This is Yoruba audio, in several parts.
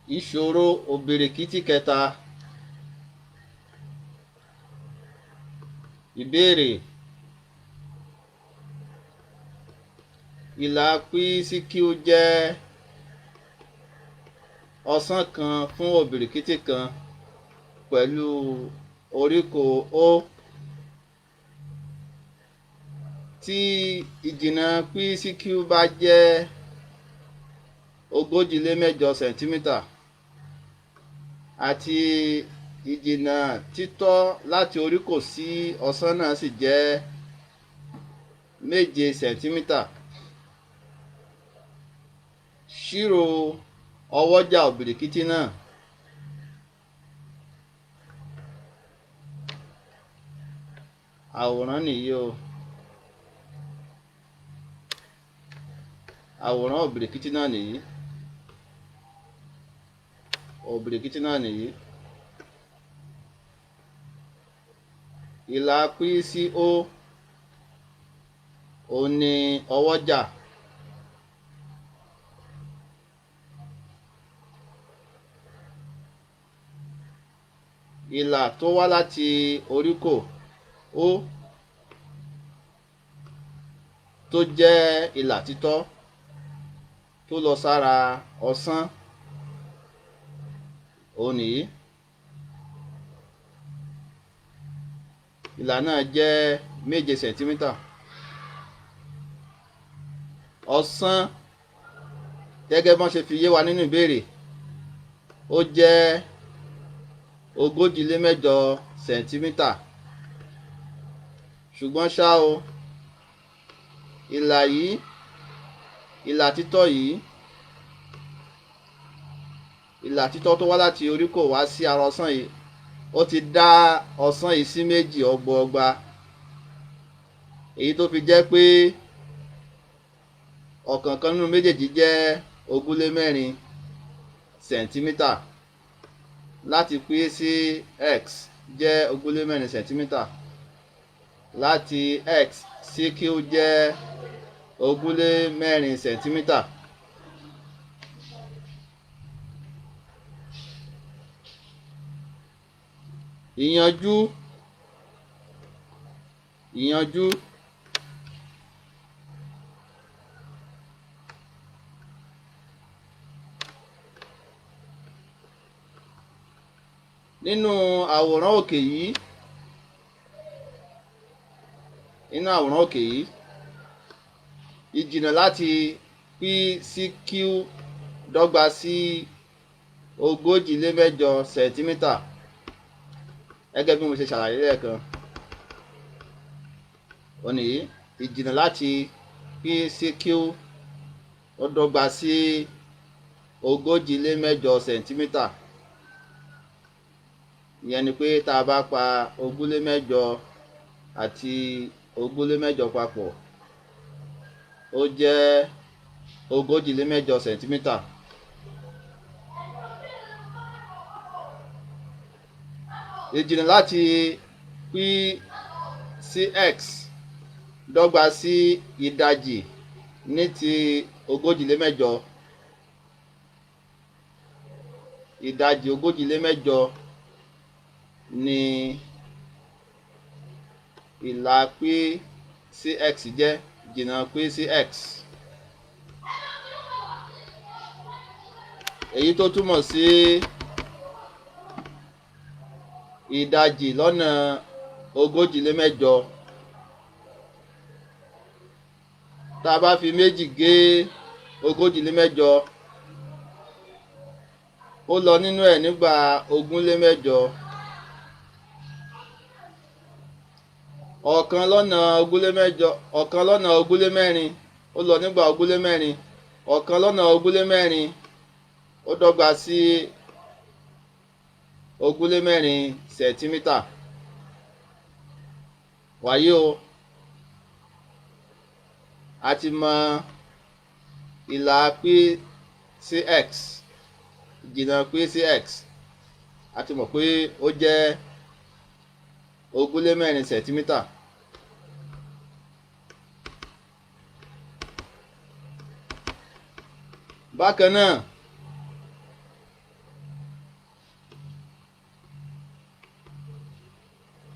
Ìṣòro òbìrìkítí kẹta. Ìbéèrè: ìlà PCQ jẹ́ ọ̀sán kan fún òbìrìkítí kan pẹ̀lú oríkò O. Tí ìjìnnà PCQ bá jẹ́ 138 sẹ̀ntímítà àti ìjìnnà títọ́ láti oríkò sí ọ̀sán náà sì jẹ́ 7 sẹ̀ntímítà. Ṣírò ọwọ́jà òbìrìkítí náà. Àwòrán nìyí o. Àwòrán òbìrìkítí náà nìyí. Òbìrìkítí náà nìyí. Ìlà PCO òun ni ọwọ́jà. Ìlà tó wá láti oríkò O tó jẹ́ ìlà títọ́ tó lọ sára ọ̀sán òun nìyí. Ìlà náà jẹ́ 7 sẹ̀ntímítà. Ọ̀sán gẹ́gẹ́ bọ́n ṣe fi yé wa nínú ìbéèrè ó jẹ́ 138 sẹ̀ntímítà. Ṣùgbọ́n ṣá o, ìlà yìí, ìlà títọ́ yìí, ìlà títọ́ tó wá láti oríkò wá sí ara ọ̀sán yìí, ó ti dá ọ̀sán yìí sí méjì ọgbọọgba, èyí tó fi jẹ́ pé ọ̀kọ̀ọ̀kan nínú méjèèjì jẹ́ 1/4 sẹ̀ntímítà. Láti P sí X jẹ́ 1/4 sẹ̀ntímítà. Láti X sí Q jẹ́ 1/4 sẹ̀ntímítà. Ìyànjú nínú àwòrán òkè yìí, ìjìnnà láti P sí Q dọ́gba sí 138 sẹ̀ntímítà gẹ́gẹ́ bí mo ṣe ṣàlàyé lẹ́ẹ̀kan. Ó ní ìjìnnà láti P sí Q ó dọ́gba sí 138 sẹ̀ntímítà. Ìyẹn ni pé tá a bá pa 1/8 àti 1/8 papọ̀, ó jẹ́ 138 sẹ̀ntímítà. Ìjìnnà láti P sí X dọ́gba sí ìdajì ní ti 138. Ìdajì 138 ni ìlà P sí X jẹ́, ìjìnnà P sí X. Èyí tó túmọ̀ sí ìdajì lọ́nà 138. Tá a bá fi méjì gé 138, ó lọ nínú ẹ̀ nígbà 18. Ọ̀kan lọ́nà 1/4 ó lọ nígbà 1/4. Ọ̀kan lọ́nà 1/4 ó dọ́gba sí 1/4 sẹ̀ntímítà. Wàyí o, a ti mọ ìlà P sí X, ìjìnnà P sí X, a ti mọ̀ pé ó jẹ́ 1/4 sẹ̀ntímítà. Bákan náà,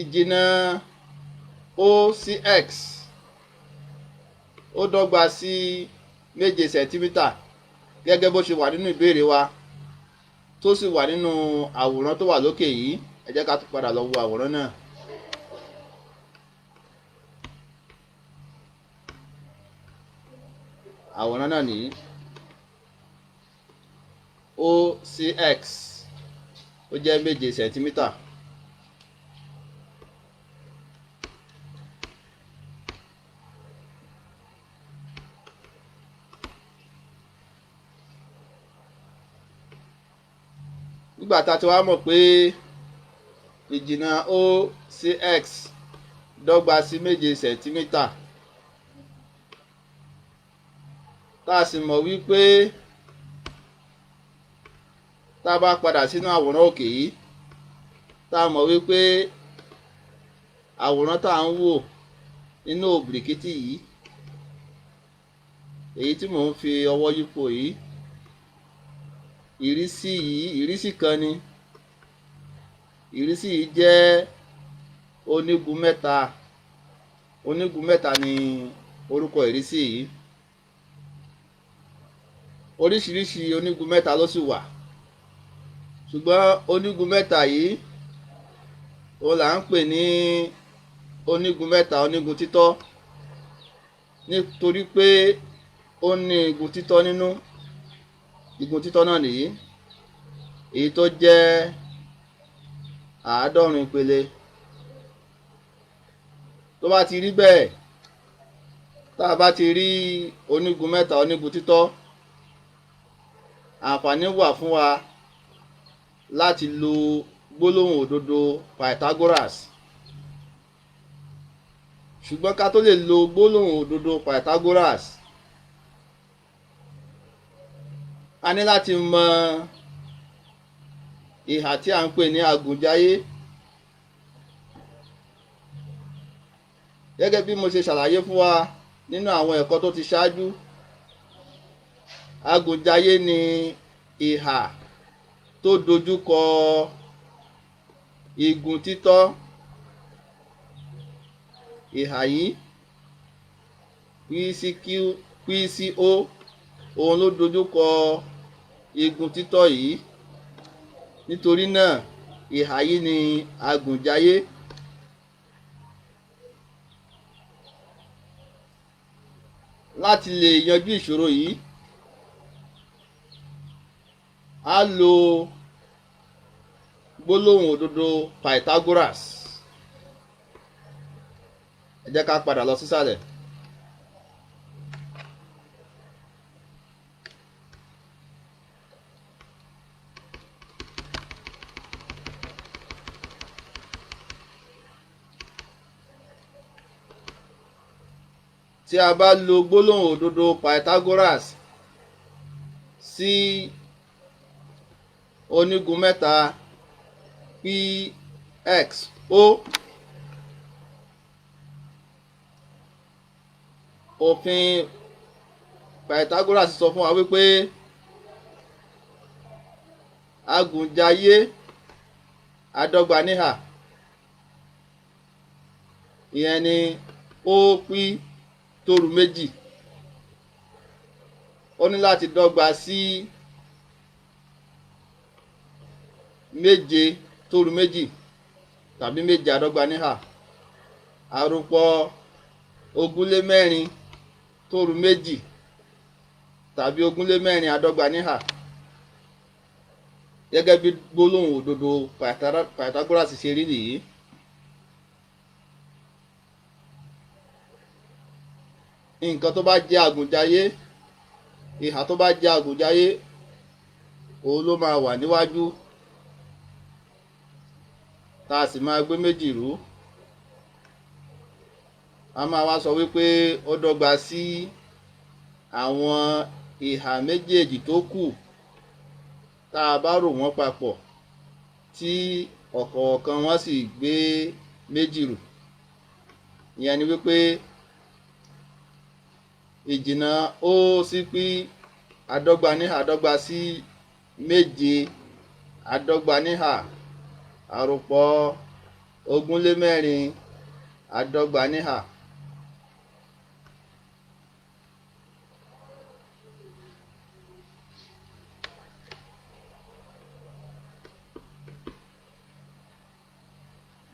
ìjìnnà O sí X ó dọ́gba sí 7 sẹ̀ntímítà gẹ́gẹ́ bó ṣe wà nínú ìbéèrè wa tó sì wà nínú àwòrán tó wà lókè yìí. Ẹ jẹ́ ká tún padà lọ wo àwòrán náà. Àwòrán náà nìyí. O sí X ó jẹ́ 7 sẹ̀ntímítà. Nígbà tá a ti wá mọ̀ pé ìjìnnà O sí X dọ́gba sí 7 sẹ̀ntímítà, tá a sì mọ̀ wípé tá a bá padà sínú àwòrán òkè yìí, tá a mọ̀ wípé àwòrán tá à ń wò nínú òbìrìkítí yìí, èyí tí mò ń fi ọwọ́ yípo yìí, ìrísí kan ni. Ìrísí yìí jẹ́ onígun mẹ́ta. Onígun mẹ́ta ni orúkọ ìrísí yìí. Oríṣiríṣi onígun mẹ́ta ló sì wà, ṣùgbọ́n onígun mẹ́ta yìí òun là ń pè ní onígun mẹ́ta onígun títọ́, nítorí pé ó ní igun títọ́ nínú. Igun títọ́ náà nìyí, èyí tó jẹ́ 90 ìpele. Tó bá ti rí bẹ́ẹ̀, tá a bá ti rí onígun mẹ́ta onígun títọ́, àǹfààní wà fún wa láti lo gbólóhùn òdodo Pythagoras. Ṣùgbọ́n ká tó lè lo gbólóhùn òdodo Pythagoras, a ní láti mọ ìhà tí a ń pè ní àgùnjáyé. Gẹ́gẹ́ bí mo ṣe ṣàlàyé fún wa nínú àwọn ẹ̀kọ́ tó ti ṣáájú, àgùnjáyé ni ìhà tó dojúkọ igun títọ́. Ìhà yìí P sí O, òun ló dojúkọ igun títọ́ yìí. Nítorí náà ìhà yìí ni àgùnjáyé. Láti lè yanjú ìṣòro yìí, a lo gbólóhùn òdodo Pythagoras. Ẹ jẹ́ ká padà lọ sísàlẹ̀. Tí a bá lo gbólóhùn òdodo Pythagoras sí onígun mẹ́ta Px O, òfin Pythagoras sọ fún wa wípé àgùnjáyé àdọ́gba níhà, ìyẹn ni OP tó rú méjì, ó ní láti dọ́gba sí 7 tó rú méjì tàbí 7 àdọ́gba níhà. Àròpọ̀ 4 tó rú méjì tàbí 4 àdọ́gba níhà. Gẹ́gẹ́ bí gbólóhùn òdodo Pythagoras ṣe rí nìyí. Nǹkan tó bá jẹ́ àgùnjáyé, ìhà tó bá jẹ́ àgùnjáyé, òun ló máa wà níwájú, tá a sì máa gbé méjì rú. A máa wá sọ wípé ó dọ́gba sí àwọn ìhà méjèèjì tó kù tá a bá rò wọ́n papọ̀, tí ọ̀kọ̀ọ̀kan wọ́n sì gbé méjì rù. Ìyẹn ni wípé ìjìnnà O sí P àdọ́gba níhà dọ́gba sí 7 àdọ́gba níhà. Àròpọ̀ ogún lé mẹ́rin àádọ́gba níhà.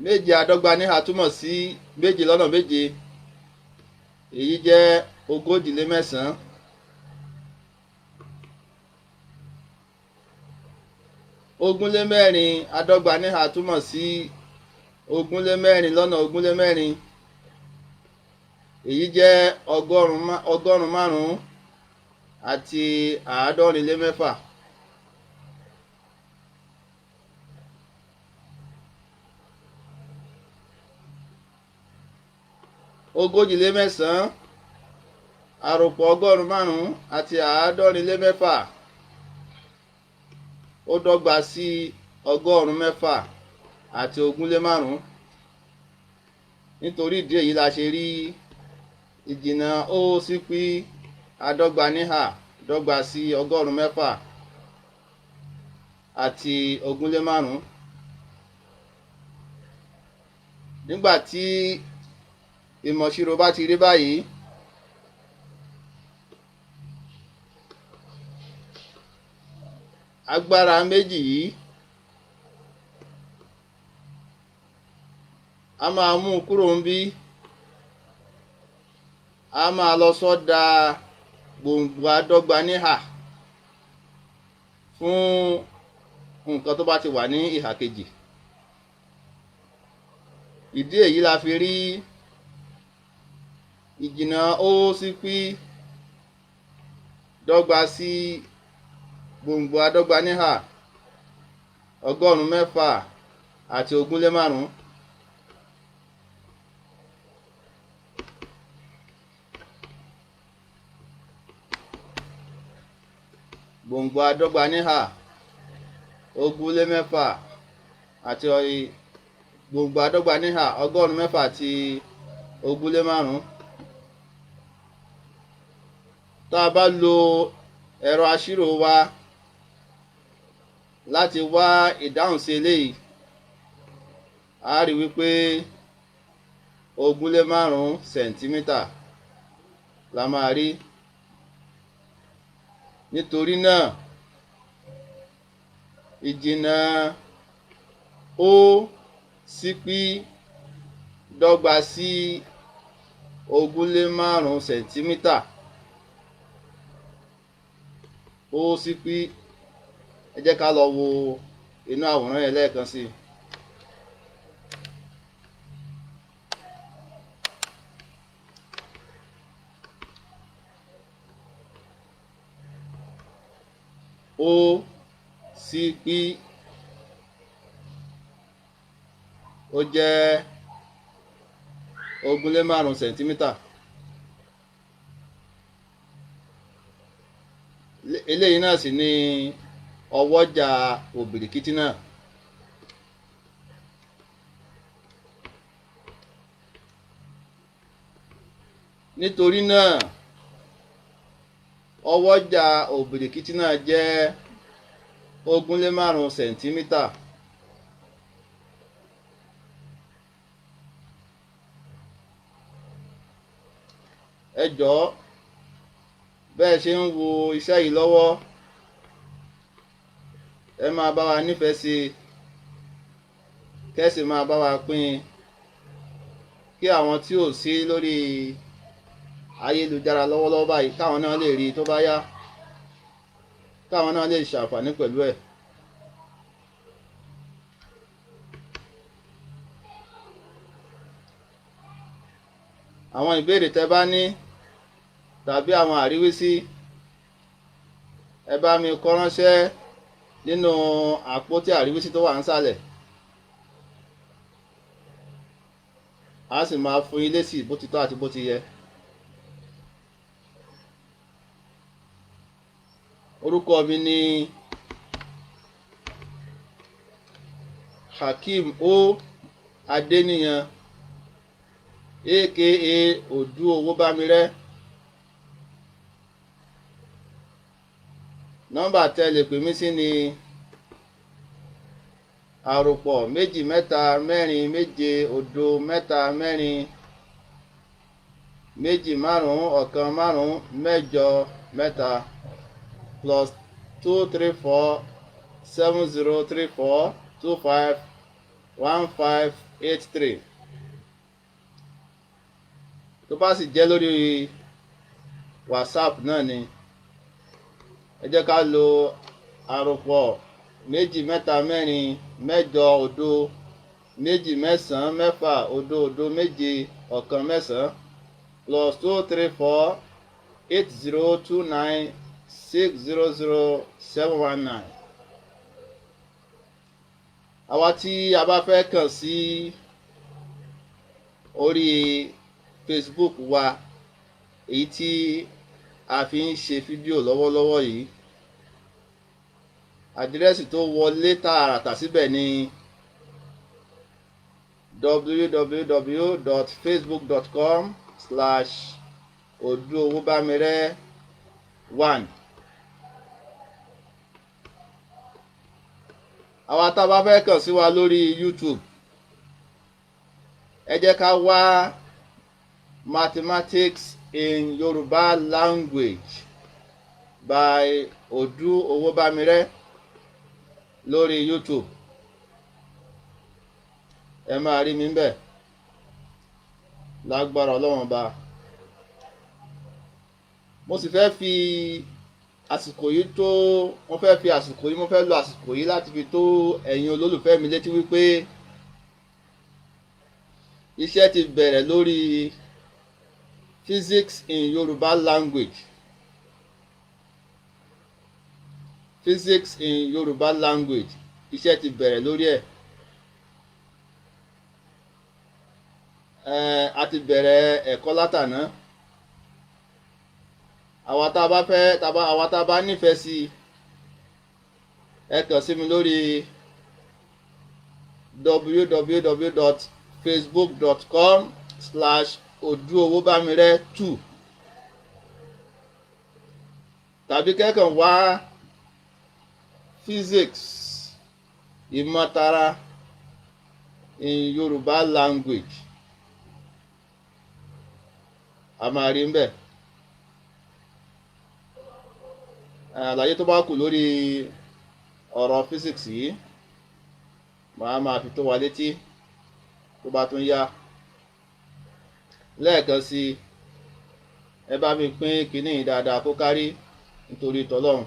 Méje àádọ́gba níhà túmọ̀ sí méje lọ́nà méje, èyí jẹ́ ogójì lé mẹ́sàn-án. Ogún lé mẹ́rin àádọ́gba níhà túmọ̀ sí ogún lé mẹ́rin lọ́nà ogún lé mẹ́rin, èyí jẹ́ ọgọ́rùn-ún márùn-ún àti àádọ́rin lé mẹ́fà. Ogójì lé mẹ́sàn-án àròpọ̀ ọgọ́rùn-ún márùn-ún àti àádọ́rin lé mẹ́fà ó dọ́gba sí ọgọ́rùn-ún mẹ́fà àti ogún lé márùn-ún. Nítorí ìdí èyí la ṣe rí ìjìnnà ó sí pí àádọ́gba níhà dọ́gba sí ọgọ́rùn-ún mẹ́fà àti ogún lé márùn-ún. Nígbà tí ìmọ̀ṣirò bá ti rí báyìí, agbára méjì yìí a máa mú kúrò ń bí, a máa lọ sọ́dà gbòǹgbò àádọ́gba níhà fún nǹkan tó bá ti wà ní ìhà kejì. Ìdí èyí la fi rí ìjìnnà ó sí pí dọ́gba sí gbòǹgbò àádọ́gba níhà ọgọ́rùn-ún mẹ́fà àti ogún lé márùn-ún. Gbòǹgbò àádọ́gba níhà ogún lé mẹ́fà àti gbòǹgbò àádọ́gba níhà ọgọ́rùn-ún mẹ́fà àti ogún lé márùn-ún. Tá a bá lo ẹ̀rọ aṣírò wa láti wá ìdáhùn sí eléyìí, a rí wípé ogún lé márùn-ún sẹ̀ǹtímítà la máa rí. Nítorí náà ìjìnnà ó sí pí dọ́gba sí ogún lé márùn-ún sẹ̀ǹtímítà. Ó sí pí, ẹ jẹ́ ká lọ wo inú àwòrán yẹn lẹ́ẹ̀kan sí i. Ó sí pí ó jẹ́ ogún lé márùn-ún sẹ̀ǹtímítà. Eléyìí náà sì ni ọwọ́jà òbìrìkítí náà. Nítorí náà ọwọ́jà òbìrìkítí náà jẹ́ ogún lé márùn-ún sẹ̀ǹtímítà. Ẹ jọ̀ọ́, bẹ́ẹ̀ ṣe ń wo iṣẹ́ yìí lọ́wọ́, ẹ máa bá wa nífẹ̀ẹ́ sí i, kẹ́sì máa bá wa pín in, kí àwọn tí ò sí lórí ayélujára lọ́wọ́lọ́wọ́ báyìí káwọn náà lè rí i tó bá yá, káwọn náà lè ṣàǹfààní pẹ̀lú ẹ̀. Àwọn ìbéèrè tẹ́ bá ní tàbí àwọn àríwísí, ẹ bá mi kọ ránṣẹ́ nínú àpótí àríwísí tó wà nísàlẹ̀. A sì máa fún yín lésì bó ti tọ́ àti bó ti yẹ. Orúkọ mi ni Hakeem O Adéníyan aka Òdú Owó Bámirẹ́. Nọ́mbà tẹ́ lè pè mí sí ni àròpọ̀ méjì mẹ́ta mẹ́rin méje òdo mẹ́ta mẹ́rin méjì márùn-ún ọ̀kan márùn-ún mẹ́jọ mẹ́ta plus 234 7034 25 1583. tó bá sì jẹ́ lórí WhatsApp náà ni ẹ jẹ́ ká lo àròpọ̀ méjì mẹ́ta mẹ́rin mẹ́jọ òdo méjì mẹ́sàn-án mẹ́fà òdo òdo méje ọ̀kan mẹ́sàn-án plus 234 8029 600 719. àwa tí a bá fẹ́ kàn sí orí Facebook wa èyí tí a fi ń ṣe fídíò lọ́wọ́lọ́wọ́ yìí, àdírẹ́sì tó wọlé tààràtà síbẹ̀ ni www.facebook.com/oduowobamire1. àwa tá a bá fẹ́ kàn sí wa lórí YouTube ẹ jẹ́ ká wá Mathematics in Yoruba Language by Oduowobamire lórí YouTube. ẹ máa rí mi ń bẹ̀ lágbára Ọlọ́run Ọba. mo sì fẹ́ fi àsìkò yìí mo fẹ́ lo àsìkò yìí láti fi tó ẹ̀yin olólùfẹ́ mi létí wípé iṣẹ́ ti bẹ̀rẹ̀ lórí Physics in Yoruba Language. Physics in Yoruba Language iṣẹ́ ti bẹ̀rẹ̀ lórí ẹ̀. A ti bẹ̀rẹ̀ ẹ̀kọ́ látàná. àwa tá a bá nífẹ̀ẹ́ sí ẹ kàn sí mi lórí www.facebook.com/oduowobamire2 tàbí kẹ́kàn wá Physics ìmọ̀tara in Yoruba Language. a máa rí ń bẹ̀. àlàyé tó bá kù lórí ọ̀rọ̀ physics yìí máa fi tó wa létí tó bá tún yá. lẹ́ẹ̀kan sí ẹ bá mi pín kínní dáadáa kó kárí nítorí tọlọ́run.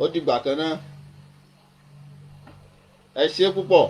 ó dìgbà kan náà. ẹ ṣé púpọ̀.